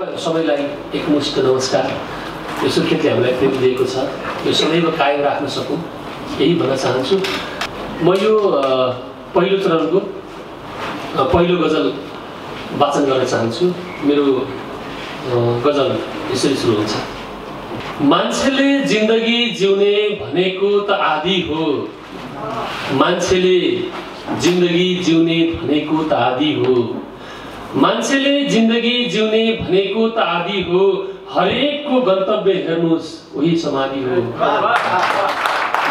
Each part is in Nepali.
सबैलाई एकमुष्ट नमस्कार। यो सुर्खेतले हामीलाई प्रेम दिएको छ, यो सदैव कायम राख्न सकौँ यही भन्न चाहन्छु। म यो पहिलो चरणको पहिलो गजल वाचन गर्न चाहन्छु। मेरो गजल यसरी सुरु हुन्छ। मान्छेले जिन्दगी जिउने भनेको त आदि हो, मान्छेले जिन्दगी जिउने भनेको त आदि हो, मान्छेले जिन्दगी जिउने भनेको त आदि हो, हरेकको गन्तव्य हेर्नुस् उही समाधि हो।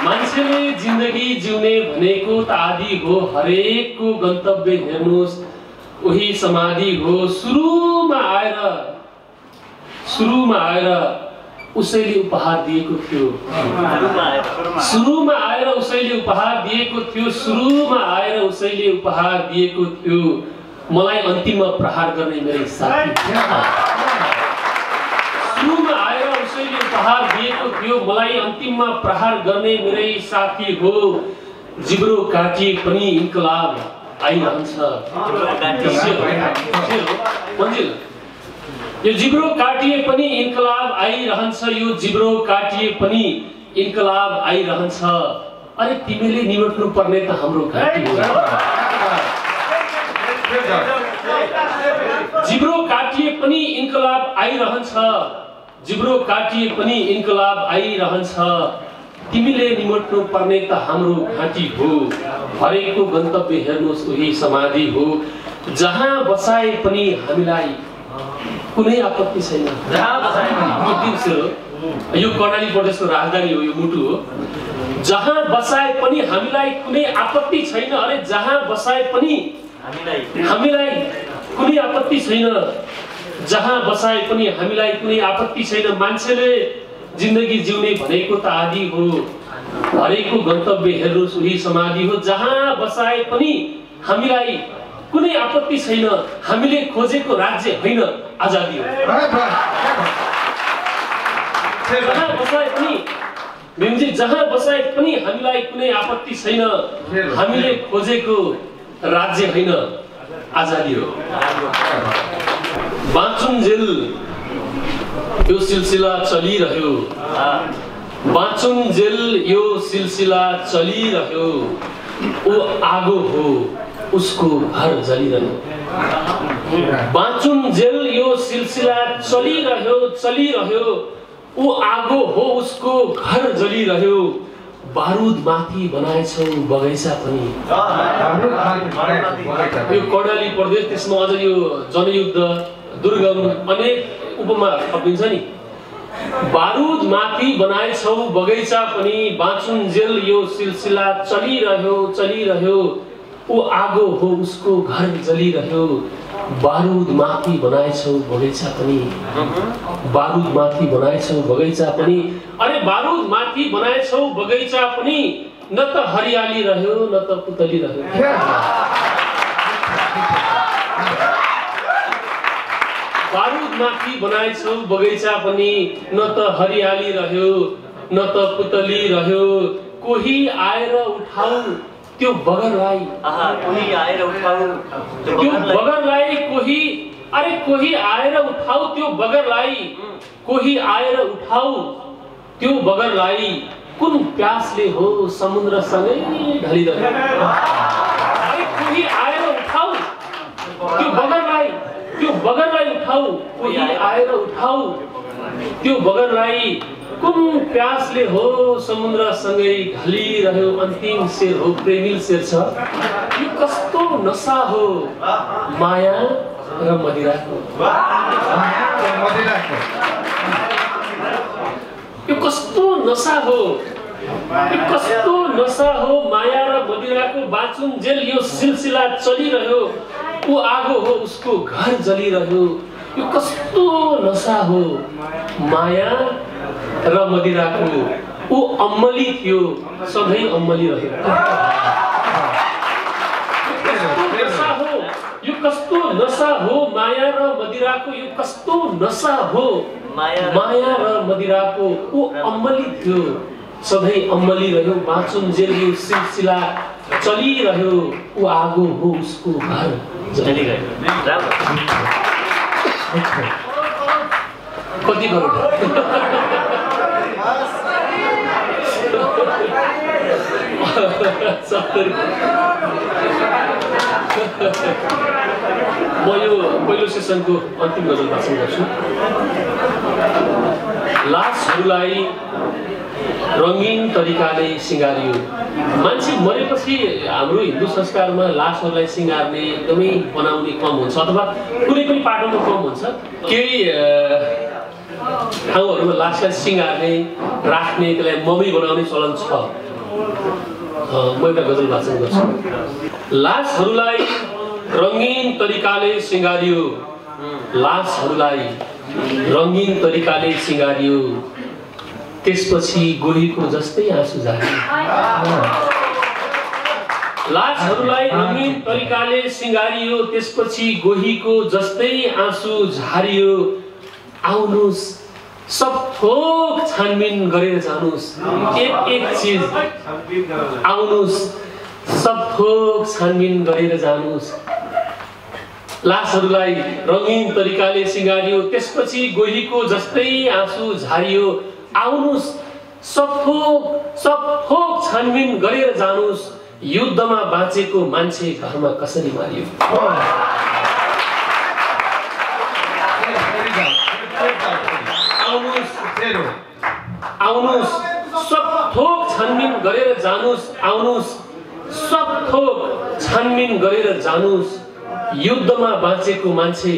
मान्छेले जिन्दगी जिउने भनेको त आदि हो, हरेकको गन्तव्य हेर्नुस् उही समाधि हो। सुरुमा आएर उसैले उपहार दिएको थियो, सुरुमा आएर उसैले उपहार दिएको थियो, सुरुमा आएर उसैले उपहार दिएको थियो, मलाई अन्तिममा प्रहार गर्ने मेरो साथी। सुरुमा आएर उसैले उपहार दिएको थियो, मलाई अन्तिममा प्रहार गर्ने मेरै साथी हो। जिब्रो काटिए पनि इन्कलाब आइरहन्छ। यो जिब्रो काटिए पनि इन्कलाब आइरहन्छ, यो जिब्रो काटिए पनि इन्कलाब आइरहन्छ। अरे तिमीले निवट्नु पर्ने त हाम्रो घाँटी हो। जिब्रो काटिए पनि इन्कलाब आइरहन्छ, जिब्रो काटिए पनि इन्कलाब आइरहन्छ। तिमीले निमट्नु पर्ने त हाम्रो घाँटी हो, हरेकको गन्तव्य हेर्नुस् उही समाधि हो। जहाँ बसाए पनि हामीलाई कुनै आपत्ति छैन, यो कर्णाली प्रदेशको राजधानी हो, यो मुटु हो। जहाँ बसाए पनि हामीलाई कुनै आपत्ति छैन। अरे जहाँ बसाए पनि हामीलाई कुनै आपत्ति छैन, जहाँ बसाए पनि हामीलाई कुनै आपत्ति छैन। मान्छेले जिन्दगी जिउने भनेको त आदि हो, हरेकको गन्तव्य हेर्नुस् उही समाधि हो। जहाँ बसाए पनि हामीलाई कुनै आपत्ति छैन, हामीले खोजेको राज्य होइन आजादी हो। जहाँ बसाए पनि मेमजी, जहाँ बसाए पनि हामीलाई कुनै आपत्ति छैन, हामीले खोजेको राज्य होइन आजादी हो। बाँचुन्जेल यो सिलसिला चलिरह्यो, बाँचुन्जेल यो सिलसिला चलिरह्यो, ऊ आगो हो उसको घर जलिरह्यो। बाँचुन्जेल यो सिलसिला चलिरह्यो, ऊ आगो हो उसको घर जलिरह्यो। बारुद माथि बनाएछौ बगैँचा पनि। यो कर्णाली प्रदेश, त्यसमा अझ यो जनयुद्ध, दुर्गम अनेक उपमा थपिन्छ नि। बारुद माथि बनाएछौ बगैँचा पनि, बाँचुन्जेल यो सिलसिला चलिरह्यो, ऊ आगो हो उसको घर जलिरह्यो। बारुद माथि बनाएछौ बगैँचा पनि, बारुद माथि बनाएछौ बगैँचा पनि। अरे बारुद माथि बनाएछौ बगैँचा पनि, न त हरियाली रह्यो न त पुतली रह्यो। बारुद माथि बनाएछौ बगैँचा पनि, न त हरियाली रह्यो न त पुतली रह्यो। कोही आएर उठाऊ त्यो बगरलाई, कोही आएर उठाऊ त्यो बगरलाई, कोही आएर उठाऊ त्यो बगरलाई, कोही आएर उठाऊ त्यो बगरलाई। कुन प्यासले हो समुद्रसँगै ढलिरह्यो। अरे कोही आएर उठाऊ त्यो बगरलाई, त्यो बगरलाई उठाऊ, कोही आएर उठाऊ त्यो बगरलाई। कुन प्यासले हो समुद्रसँगै ढलिरह्यो। अन्तिम शेर हो, प्रेमिल शेर छ। यो कस्तो नशा हो माया र मदिराको, यो कस्तो नशा हो, यो कस्तो नशा हो माया र मदिराको। बाँचुन्जेल यो सिलसिला चलिरह्यो, ऊ आगो हो उसको घर जलिरह्यो। यो कस्तो नशा हो माया र मदिराको। ऊ अम्मली थियो सधैँ अम्मली रह्यो। यो कस्तो नशा हो माया र मदिराको, यो कस्तो नशा हो माया र मदिराको। ऊ अम्मली थियो सधैँ अम्मली रह्यो। बाँचुन्जेल यो सिलसिला चलिरह्यो, ऊ आगो हो उसको घर जलिरह्यो। कति करोड म यो पहिलो सेसनको अन्तिम गजल भाषण गर्छु। लासहरूलाई रङ्गीन तरिकाले सिँगारियो। मान्छे मरेपछि हाम्रो हिन्दू संस्कारमा लासहरूलाई सिँगार्ने एकदमै बनाउने कम हुन्छ अथवा कुनै पनि पाटोमा कम हुन्छ। केही ठाउँहरूमा लासलाई सिँगार्ने राख्ने त्यसलाई मम्मी बनाउने चलन छ। म एउटा गजल वाचन गर्छु। लासहरूलाई रङ्गीन तरिकाले सिँगारियो। लासहरूलाई रङ्गीन तरिकाले सिँगारियो। त्यसपछि गोहीको जस्तै आँसु झारियो। लासहरूलाई रङ्गीन तरिकाले सिँगारियो। त्यसपछि गोहीको जस्तै आँसु झारियो। आउनुस् सब थोक छानबिन गरेर जानुस्। एक एक चीज आउनुस् सब थोक छानबिन गरेर जानुस्। लासहरूलाई रङ्गीन तरिकाले सिँगारियो। त्यसपछि गोहीको जस्तै आँसु झारियो। आउनुस् सब थोक छानबिन गरेर जानुस्। युद्धमा बाँचेको मान्छे घरमा कसरी मारियो। आउनुस् सब थोक छानबिन गरेर जानुस्। आउनुस् सब थोक छानबिन गरेर जानुस्। युद्धमा बाँचेको मान्छे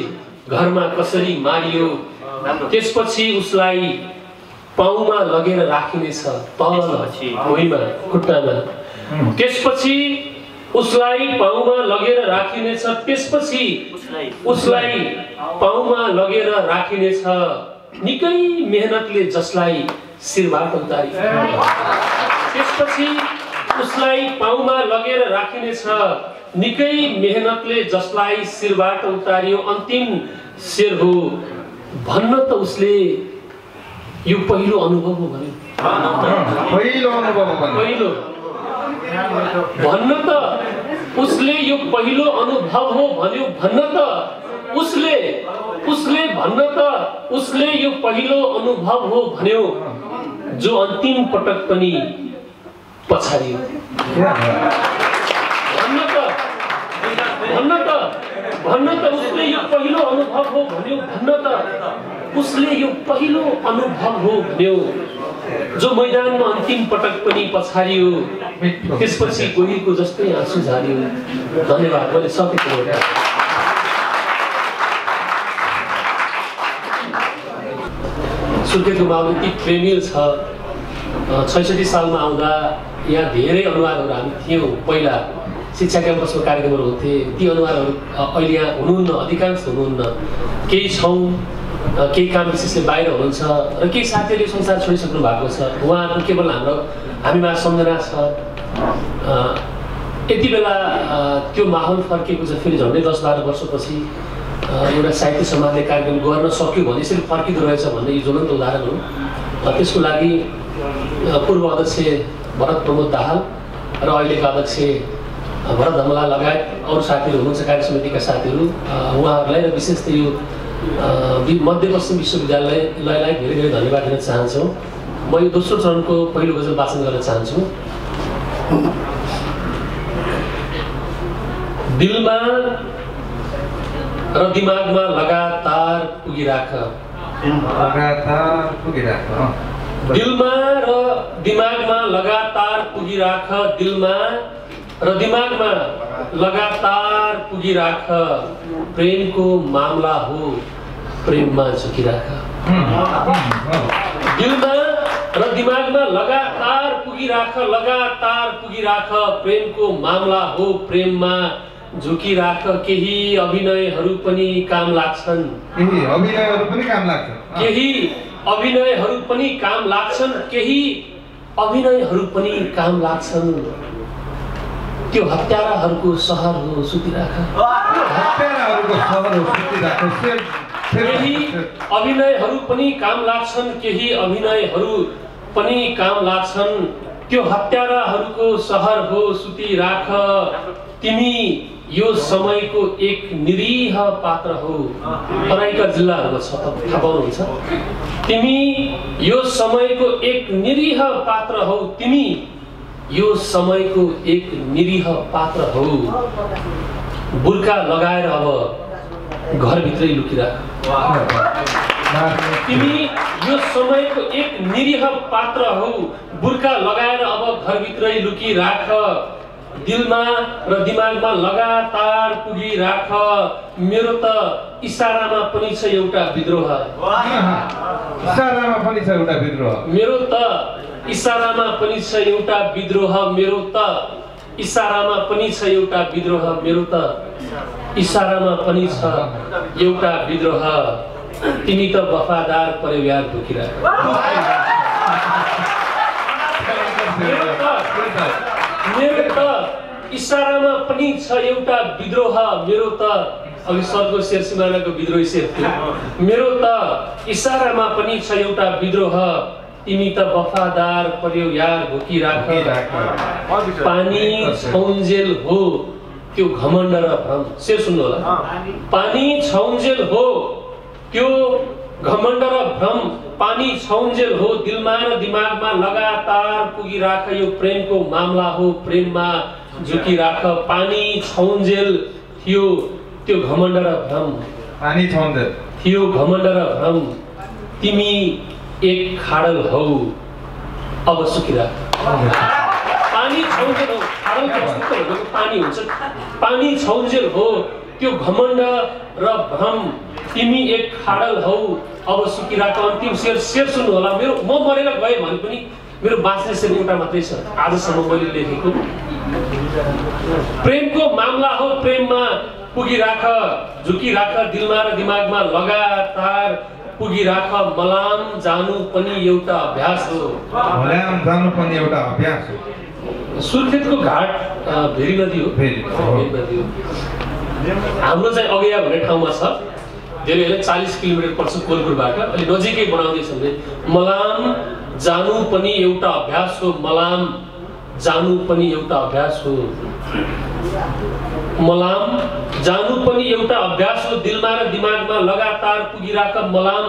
घरमा कसरी मारियो। त्यसपछि उसलाई पाउमा लगेर राखिनेछ तल भुइँमा खुट्टामा। त्यसपछि उसलाई पाउमा लगेर राखिनेछ। त्यसपछि उसलाई पाउमा लगेर राखिनेछ। निकै मेहनतले जसलाई शिरबाट उतारियो। त्यसपछि उसलाई पाउमा लगेर राखिनेछ। निकै मेहनतले जसलाई शिरबाट उतारियो। अन्तिम शेर हो भन्न त उसले यो पहिलो अनुभव हो भन्यो। पहिलो अनुभव पहिलो भन्न त उसले यो पहिलो अनुभव हो भन्यो। भन्न त उसले भन्न त उसले यो पहिलो अनुभव हो भन्यो। जो अन्तिम पटक पनि पछाडियो। भन्न त उसले यो पहिलो अनुभव हो भन्यो। भन्न त उसले यो पहिलो अनुभव हो भन्यो। जो मैदानमा अन्तिम पटक पनि पछाडियो। त्यसपछि गोहीको जस्तै आँसु झारियो। धन्यवाद। मैले सकेको हो। सुर्खेतको माओवादी प्रेमिल छ। 66 सालमा आउँदा यहाँ धेरै अनुवादहरू हामी थियौँ। पहिला शिक्षा क्याम्पसको कार्यक्रमहरू हुन्थे। ती अनुहारहरू अहिले यहाँ हुनुहुन्न, अधिकांश हुनुहुन्न। केही छौँ, केही काम विशेषले बाहिर हुनुहुन्छ र केही साथीहरूले संसार छोडिसक्नु भएको छ। उहाँहरू केवल हामीमा सम्झना छ। यति बेला त्यो माहौल फर्किएको छ। फेरि झन्डै 10-12 वर्षपछि एउटा साहित्य समाजले कार्यक्रम गर्न सक्यो भने यसरी फर्किँदो रहेछ भन्ने यो ज्वलन्त उदाहरण हो। त्यसको लागि पूर्व अध्यक्ष भरत प्रमोद दाहाल र अहिलेका अध्यक्ष भरत धमला लगायत अरू साथीहरू हुनुहुन्छ, कार्य समितिका साथीहरू, उहाँहरूलाई र विशेष त यो मध्यपश्चिम विश्वविद्यालयलाई धेरै धेरै धन्यवाद दिन चाहन्छु। म यो दोस्रो चरणको पहिलो गजल वाचन गर्न चाहन्छु। दिलमा र दिमागमा लगातार पुगिराख। दिलमा र दिमागमा लगातार पुगिराख। दिलमा र दिमागमा लगातार पुगिराख। प्रेमको मामला हो, प्रेममा झुकिराख। दिलमा र दिमागमा लगातार पुगिराख। लगातार पुगिराख। प्रेमको मामला हो, प्रेममा झुकिराख। केही अभिनयहरू पनि काम लाग्छन्। केही अभिनयहरू पनि काम लाग्छन्। केही अभिनयहरू पनि काम लाग्छन्। केही अभिनयहरू पनि काम लाग्छन्। त्यो हत्याराहरूको सहर हो, सुतिराख। हत्याराहरूको सहर हो, सुतिराख। केही अभिनयहरू पनि काम लाग्छन्। केही अभिनयहरू पनि काम लाग्छन्। त्यो हत्याराहरूको सहर हो, सुतिराख। तिमी यो समयको एक निरीह पात्र हौ। तराईका जिल्लाहरूमा छ, थाहा पाउनुहुन्छ? तिमी यो समयको एक निरीह पात्र हौ, तिमी यो समयको एक निरीह पात्र हौ। बुर्का लगाएर अब घरभित्रै लुकिराख। तिमी यो समयको एक निरीह पात्र हौ, बुर्का लगाएर अब घरभित्रै लुकिराख। दिलमा र दिमागमा लगातार पुगिराख। मेरो त इसारामा पनि छ एउटा विद्रोह। इसारामा पनि छ एउटा विद्रोह। मेरो त इसारामा पनि छ एउटा विद्रोह। मेरो त इसारामा पनि छ एउटा विद्रोह। मेरो त इसारामा पनि छ एउटा विद्रोह। तिमी त वफादार पर्यौ यार ढुकिरा। मेरो त इसारामा पनि छ एउटा विद्रोह। मेरो त अघि सरको शेर सिमानाको विद्रोही शेर थियो। मेरो त इसारामा पनि छ एउटा विद्रोह। तिमी त वफादार पर्यौ यार भोकिराख। पानी छौन्जेल हो त्यो घमण्ड र भ्रम। शेर सुन्नु होला। पानी छौन्जेल हो त्यो घमण्ड र भ्रम। पानी छौन्जेल हो दिलमा र दिमागमा लगातार पुगिराख। यो प्रेमको मामला हो, प्रेममा झुकिराख। पानी छौन्जेल थियो त्यो घमण्ड र भ्रम। पानी छौन्जेल थियो घमण्ड र भ्रम। तिमी एक खाडल हौ, अब सुकिराख। पानी छौन्जेल हो, खाडलको अस्तित्व भनेको पानी हुन्छ। पानी छौन्जेल हो त्यो घमण्ड र भ्रम। तिमी एक खाडल हौ, अब सुकिराख। अन्तिम शेर सुन्नु होला। मेरो म मरेर गएँ भने पनि मेरो बाँच्ने शेर एउटा मात्रै छ, आजसम्म मैले लेखेको। प्रेमको मामला हो, प्रेममा पुगिराख। झुकिराख। दिलमा र दिमागमा लगातार पुगिराख। मलाम जानु पनि एउटा अभ्यास हो। मलाम जानु पनि एउटा अभ्यास हो। सुर्खेतको घाट भेरी नदी हो। भेरी नदी हो। हाम्रो चाहिँ अगैया भन्ने ठाउँमा छ। धेरै 40 किलोमिटर पर्छ कोलपुरबाट। अलि नजिकै बनाउँदैछ भने मलाम जानु पनि एउटा अभ्यास हो। मलाम जानु पनि एउटा अभ्यास हो। मलाम जानु पनि एउटा अभ्यास हो। दिलमा र दिमागमा लगातार पुगिराख। मलाम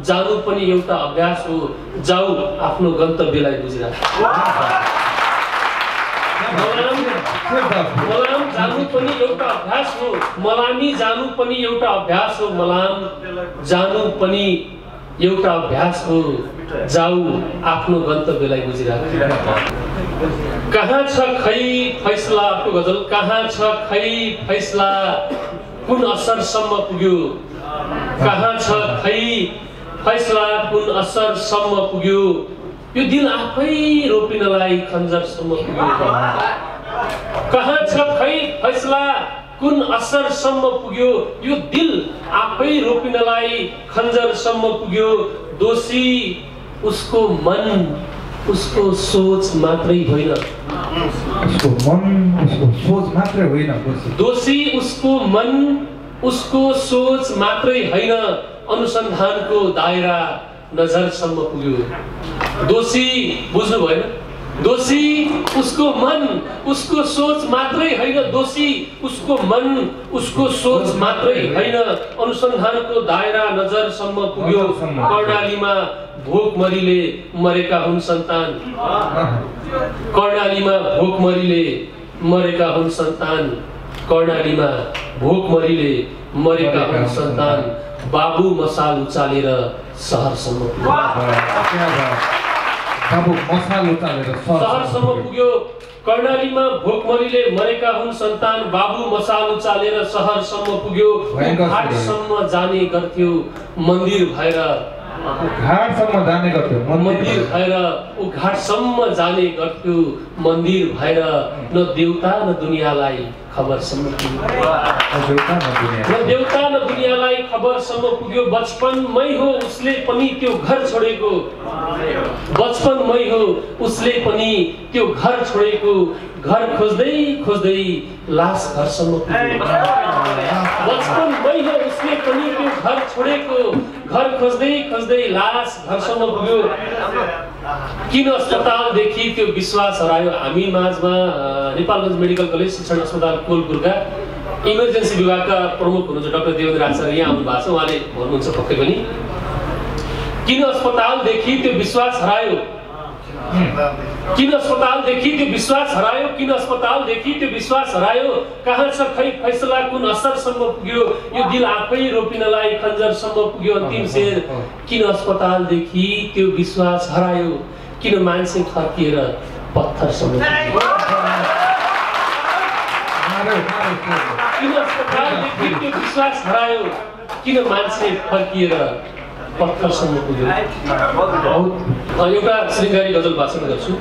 जानु पनि एउटा अभ्यास हो। जाऊ आफ्नो गन्तव्यलाई बुझिराख। मलाम जानु पनि एउटा अभ्यास हो। मलामी जानु पनि एउटा अभ्यास हो। मलाम जानु पनि एउटा अभ्यास हो। जाऊ आफ्नो गन्तव्यलाई बुझिराख। कहाँ छ खै फैसला, को गजल। कहाँ छ खै फैसला, कुन असरसम्म पुग्यो। कहाँ छ खै फैसला, कुन असरसम्म पुग्यो। यो दिल आफै रोपिनलाई खन्जरसम्म पुग्यो। कहाँ छ खै फैसला, कुन असरसम्म पुग्यो। यो दिल आफै रोपिनलाई खन्जरसम्म पुग्यो। दोषी उसको मन, उसको सोच मात्रै होइन। उसको मन, उसको सोच मात्रै होइन। दोषी उसको मन, उसको सोच मात्रै होइन। अनुसन्धानको दायरा नजरसम्म पुग्यो। दोषी बुझ्नु भएन। दोषी उसको मन, उसको सोच मात्रै होइन। दोषी उसको मन, उसको सोच मात्रै होइन। अनुसन्धानको दायरा नजरसम्म पुग्यो। कर्णालीमा भोकमरीले मरेका हुन् सन्तान। कर्णालीमा भोकमरीले मरेका हुन् सन्तान। कर्णालीमा भोकमरीले मरेका हुन् सन्तान। बाबु मसाल उचालेर सहरसम्म पुग्यो। कर्णालीमा भोकमरीले मरेका हुन् सन्तान। बाबु मसाल उचालेर सहरसम्म पुग्यो। घाटसम्म जाने गर्थ्यो मन्दिर भएर। घाटसम्म जाने गर्थ्यो मन्दिर भएर। ऊ घाटसम्म जाने गर्थ्यो मन्दिर भएर। न देउता न दुनियाँलाई खबरसम्म पुग्यो। न देउता न दुनियाँलाई खबरसम्म पुग्यो। बचपनमै हो उसले पनि त्यो घर छोडेको। बचपनमै हो उसले पनि त्यो घर छोडेको। घर खोज्दै खोज्दै लास घरसम्म पुग्यो। बचपनमै हो उसले पनि त्यो घर छोडेको। घर खोज्दै खोज्दै लास घरसम्म पुग्यो। किन अस्पतालदेखि त्यो विश्वास हरायो। हामी माझमा नेपालगञ्ज मेडिकल कलेज शिक्षण अस्पताल कोलपुरका इमर्जेन्सी विभागका प्रमुख हुनुहुन्छ डाक्टर देवेन्द्र आचार्य यहाँ आउनु भएको छ। उहाँले भन्नुहुन्छ पक्कै पनि किन अस्पतालदेखि त्यो विश्वास हरायो, किन अस्पतालदेखि त्यो विश्वास हरायो, किन अस्पतालदेखि त्यो विश्वास हरायो, कहाँ छ खै फैसला, कुन असरसम्म पुग्यो यो दिल आफै रोपिनलाई खन्जरसम्म पुग्यो अन्तिम शेर। किन अस्पतालदेखि त्यो विश्वास हरायो, किन मान्छे फर्किएर पत्थरसम्म पुग्यो, किन अस्पतालदेखि त्यो विश्वास हरायो, किन मान्छे फर्किएर पत्थरसम्म पुग्यो। एउटा श्रृङ्गारी गजल वाचन गर्छु।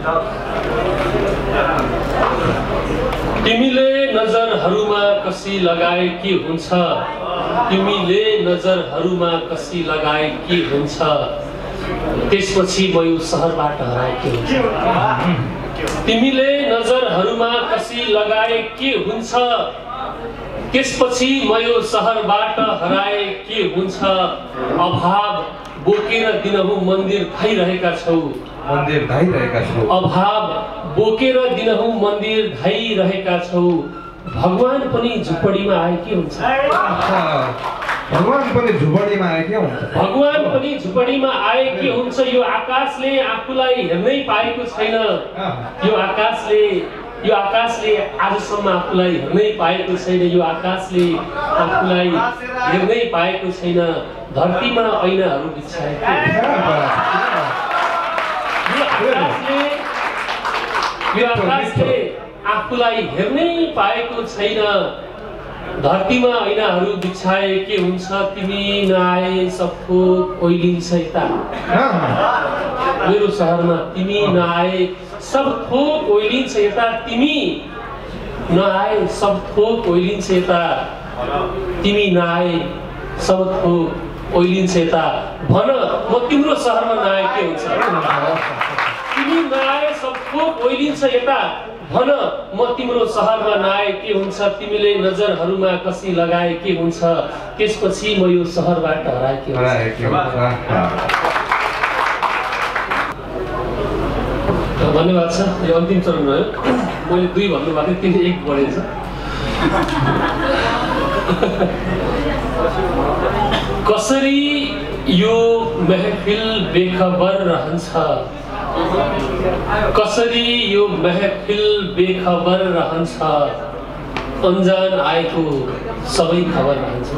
तिमीले नजरहरूमा कसी लगाए के हुन्छ, तिमीले नजरहरूमा कसी लगाए के हुन्छ, त्यसपछि म यो सहरबाट हराए के हुन्छ। तिमीले नजरहरूमा कसी लगाए के हुन्छ, त्यसपछि म यो सहरबाट हराए के हुन्छ। अभाव बोकेर दिनहुँ मन्दिर धाइरहेका छौ, मन्दिर धाइरहेका छौ, अभाव बोकेर दिनहुँ मन्दिर धाइरहेका छौ। भगवान पनि झुपडीमा आए के हुन्छ, भगवान पनि झुपडीमा आए के हुन्छ, भगवान पनि झुपडीमा आए के हुन्छ। यो आकाशले आफूलाई हेर्नै पाएको छैन, यो आकाशले आजसम्म आफूलाई हेर्नै पाएको छैन, यो आकाशले आफूलाई हेर्नै पाएको छैन। धरतीमा ऐनाहरू बिछाएको, यो आकाशले आफूलाई हेर्नै पाएको छैन। धरतीमा ऐनाहरू बिछाए के हुन्छ, तिमी नआए सब थोक ओइलिन्छ यता। मेरो सहरमा तिमी नआए सब थोक ओइलिन्छ यता, तिमी नआए सब थोक ओइलिन्छ यता, तिमी नआए सब थोक ओइलिन्छ यता। भन म तिम्रो सहरमा नआए के हुन्छ, तिमी नआए सब थोक ओइलिन्छ यता। भन म तिम्रो सहरमा नआए के हुन्छ, तिमीले नजरहरूमा कसी लगाए के हुन्छ, त्यसपछि म यो सहरबाट हराए के हुन्छ। धन्यवाद छ। यो अन्तिम चरण रह्यो। मैले 2 भन्नुभएको थिएँ, तिमीले 1 बढेछ। कसरी यो महफिल बेखबर रहन्छ, कसरी यो महफिल बेखबर रहन्छ, अन्जान आएको सबै खबर रहन्छ।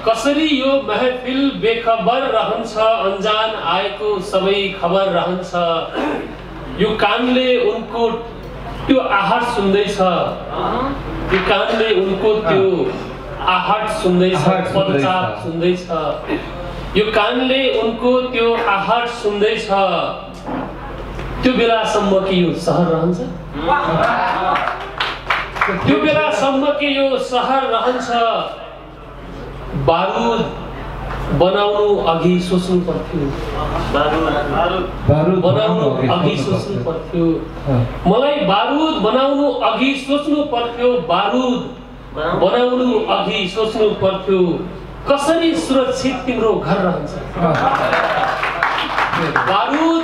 कसरी यो महफिल बेखबर रहन्छ, अन्जान आएको सबै खबर रहन्छ। यो कानले उनको त्यो आहट सुन्दैछ, यो कानले उनको त्यो आहट सुन्दैछ, पदचाप सुन्दैछ। यो कानले उनको त्यो आहट सुन्दैछ। त्यो बेलासम्म कि यो सहर रहन्छ, त्यो बेलासम्म कि यो सहर रहन्छ। बारुद बनाउनु अघि सोच्नु पर्थ्यो, बारुद बनाउनु अघि सोच्नु पर्थ्यो। मलाई बारुद बनाउनु अघि सोच्नु पर्थ्यो, बारुद बनाउनु अघि सोच्नु पर्थ्यो। कसरी सुरक्षित तिम्रो घर रहन्छ, बारुद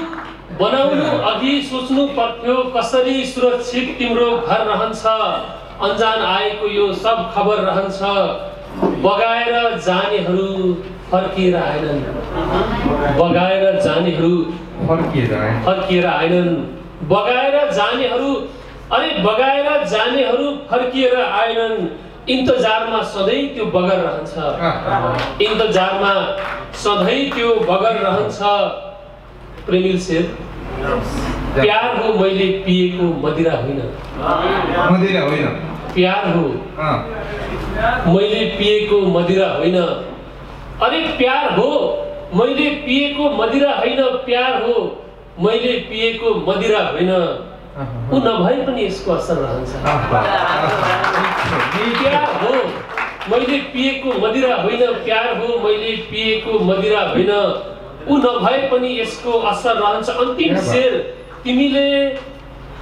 बनाउनु अघि सोच्नु पर्थ्यो। कसरी सुरक्षित तिम्रो घर रहन्छ, अन्जान आएको यो सब खबर रहन्छ। बगाएर जानेहरू फर्किएर आएनन्, बगाएर जानेहरू फर्किएर आएनन्। बगाएर जानेहरू, अरे बगाएर जानेहरू फर्किएर आएनन्। इन्तजारमा सधैँ त्यो बगर रहन्छ, इन्तजारमा सधैँ त्यो बगर रहन्छ। प्रेमिल शेर, प्यार हो मैले पिएको मदिरा होइन, मदिरा होइन। प्यार हो मैले पिएको मदिरा होइन। अरे प्यार हो मैले पिएको मदिरा होइन, प्यार हो मैले पिएको मदिरा होइन। ऊ नभए पनि यसको असर रहन्छ। प्यार हो मैले पिएको मदिरा होइन, प्यार हो मैले पिएको मदिरा होइन। ऊ नभए पनि यसको असर रहन्छ। अन्तिम शेर, तिमीले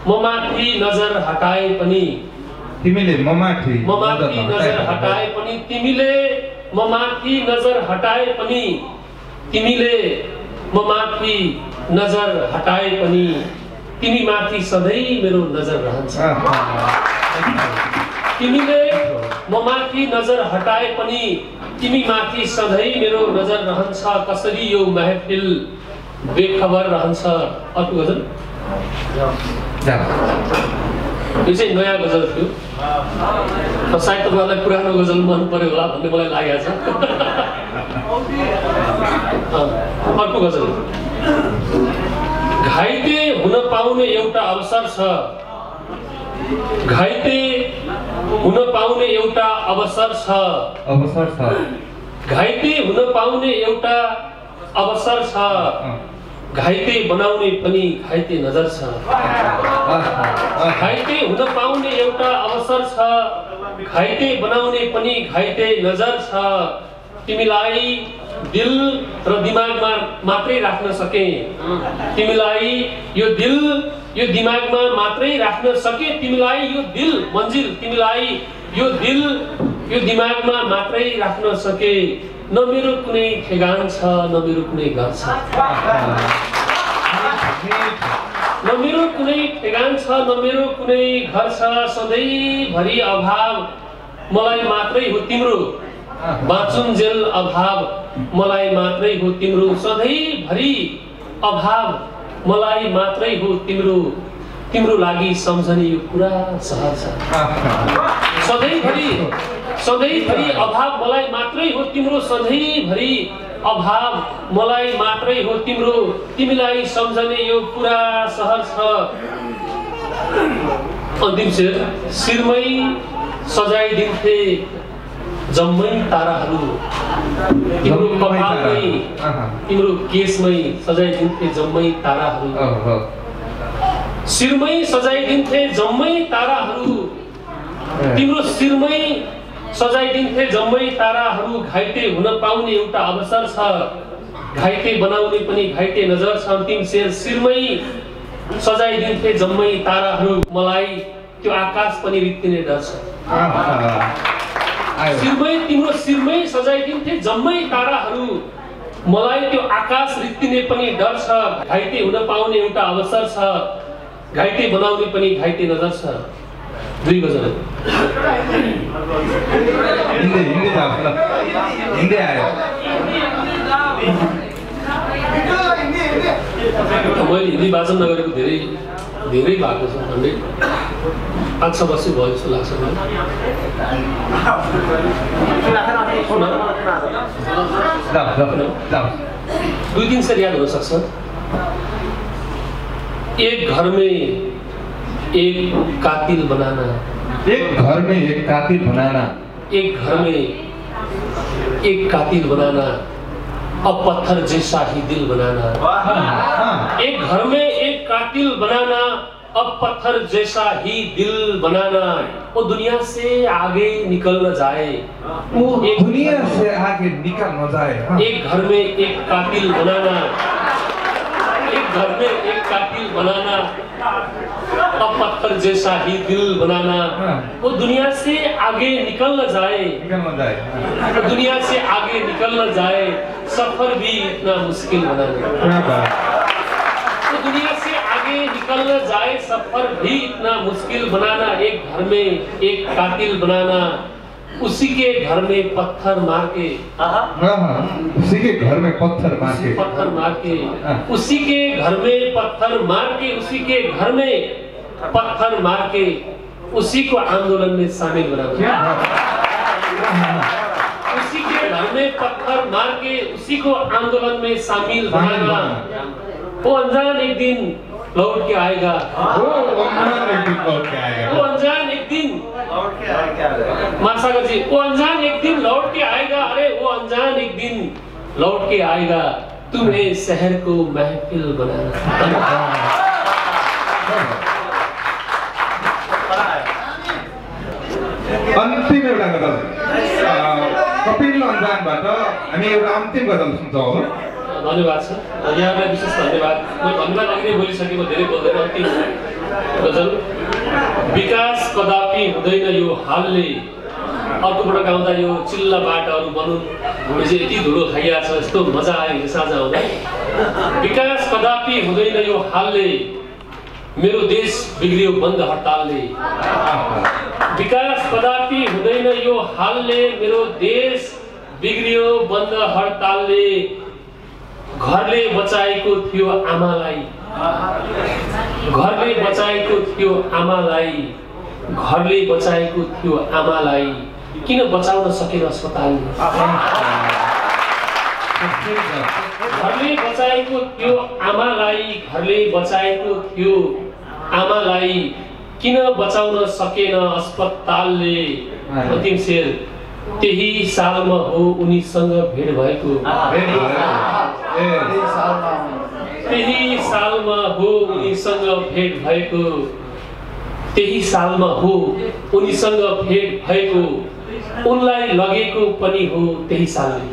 ममाथि नजर हटाए पनि, तिमीले ममाथि नजर हटाए पनि, तिमीले ममाथि नजर हटाए पनि, तिमीले ममाथि नजर हटाए पनि, तिमी माथि सधैँ मेरो नजर रहन्छ। तिमीले ममाथि नजर हटाए पनि तिमी माथि सधैँ मेरो नजर रहन्छ कसरी यो महफिल बेखबर रहन्छ। अर्को गजल यो चाहिँ नयाँ गजल थियो सायद तपाईँहरूलाई पुरानो गजल मन पर्यो होला भन्ने मलाई लागेको छ। अर्को गजल घाइते हुन पाउने एउटा अवसर छ घाइते हुन पाउने एउटा अवसर छ घाइते हुन पाउने एउटा अवसर छ घाइते बनाउने पनि घाइते नजर छ घाइते हुन पाउने एउटा अवसर छ घाइते बनाउने पनि घाइते नजर छ तिमीलाई दिल र दिमागमा मात्रै राख्न सके तिमीलाई यो दिल यो दिमागमा मात्रै राख्न सके तिमीलाई यो दिल मन्जिल तिमीलाई यो दिल यो दिमागमा मात्रै राख्न सके न मेरो कुनै ठेगान छ न मेरो कुनै घर छ न मेरो कुनै ठेगान छ न मेरो कुनै घर छ सधैँभरि अभाव मलाई मात्रै हो तिम्रो बाँचुन्जेल अभाव मलाई मात्रै हो तिम्रो सधैँभरि अभाव मलाई मात्रै हो तिम्रो तिम्रो लागि सम्झने यो कुरा सहर छ सधैँभरि अभाव मलाई मात्रै हो तिम्रो सधैँभरि अभाव मलाई मात्रै हो तिम्रो तिमीलाई सम्झने यो कुरा सहर छ। अन्तिम शेर शिरमै सजाइदिन्थे जम्मै ताराहरू तिम्रो कपालमै तिम्रो केसमै सजाइदिन्थे जम्मै ताराहरू शिरमै सजाइदिन्थे जम्मै ताराहरू तिम्रो शिरमै सजाइदिन्थे जम्मै ताराहरू घाइते हुन पाउने एउटा अवसर छ घाइते बनाउने पनि घाइते नजर छ। अन्तिम शेर शिरमै सजाइदिन्थे जम्मै ताराहरू मलाई त्यो आकाश पनि रित्तिने डर छ शिरमै तिम्रो शिरमै सजाइदिन्थे जम्मै ताराहरू मलाई त्यो आकाश रित्तिने पनि डर छ घाइते हुन पाउने एउटा अवसर छ घाइते बनाउने पनि घाइते नजर छ। दुई गजल हिन्दी आयो मैले हिन्दी वाचन नगरेको धेरै भएको छ 5-6 वर्ष भयो जस्तो लाग्छ मलाई। 2-3 शेर याद हुन सक्छ। एक घर में एक कातिल बनाना एक घर में एक कातिल बनाना एक घर में एक कातिल बनाना अब पत्थर जैसा ही दिल बनाना एक घर में एक कातिल बनाना अब पत्थर जैसा ही दिल बनाना वो दुनिया से आगे निकल न जाए दुनिया से आगे निकल न जाए एक घर में एक कातिल बनाना एक घर में एक कातिल बनाना अब पत्थर जैसा ही दिल बनाना वो दुनिया से आगे निकल न जाए दुनिया से आगे निकल न जाए सफर भी इतना मुश्किल बनाना तो दुनिया से आगे निकल न जाए सफर भी इतना मुश्किल बनाना एक घर में एक कातिल बनाना उसी के घर में पत्थर मार के उसी के घर में पत्थर मार के उसी के घर में पत्थर मार के उसी के घर में पत्थर मार के उसी को आंदोलन में शामिल बनाना उसी के घर में पत्थर मार के उसी को आंदोलन में शामिल बनाना वो अनजान एक दिन लौट के आएगा वो अनजान एक दिन मासागर जी वो अनजान एक दिन लौट के आएगा अरे वो अनजान एक दिन लौट के आएगा तुम्हें शहर को महफिल बनाना। अन्तिम एउटा गजल कपिल अन्जानबाट हामी एउटा अन्तिम गजल सुन्छौँ। धन्यवाद छ यहाँलाई विशेष धन्यवाद। म धन्यवाद अघि नै बोलिसकेँ म धेरै बोल्दैन। अन्तिम गजल विकास कदापि हुँदैन यो हालले अर्कोबाट गाउँदा यो चिल्ला बाटाहरू बनुन् हिजो यति धुलो खाइया छ यस्तो मजा आयो हिजो साँझ आउँदा विकास कदापि हुँदैन यो हालले मेरो देश बिग्रियो बन्द हडतालले। विकास कदापि हुँदैन यो हालले, मेरो देश बिग्रियो बन्द हडतालले। घरले बचाएको थियो आमालाई, घरले बचाएको थियो आमालाई, घरले बचाएको थियो आमालाई, किन बचाउन सकेन अस्पतालले? घरले बचाएको थियो आमालाई, घरले बचाएको थियो आमालाई, किन बचाउन सकेन अस्पतालले? अन्तिम शेर, त्यही सालमा हो उनीसँग भेट भएको, त्यही सालमा हो उनीसँग भेट भएको, त्यही सालमा हो उनीसँग भेट भएको, उनलाई लगेको पनि हो त्यही सालले।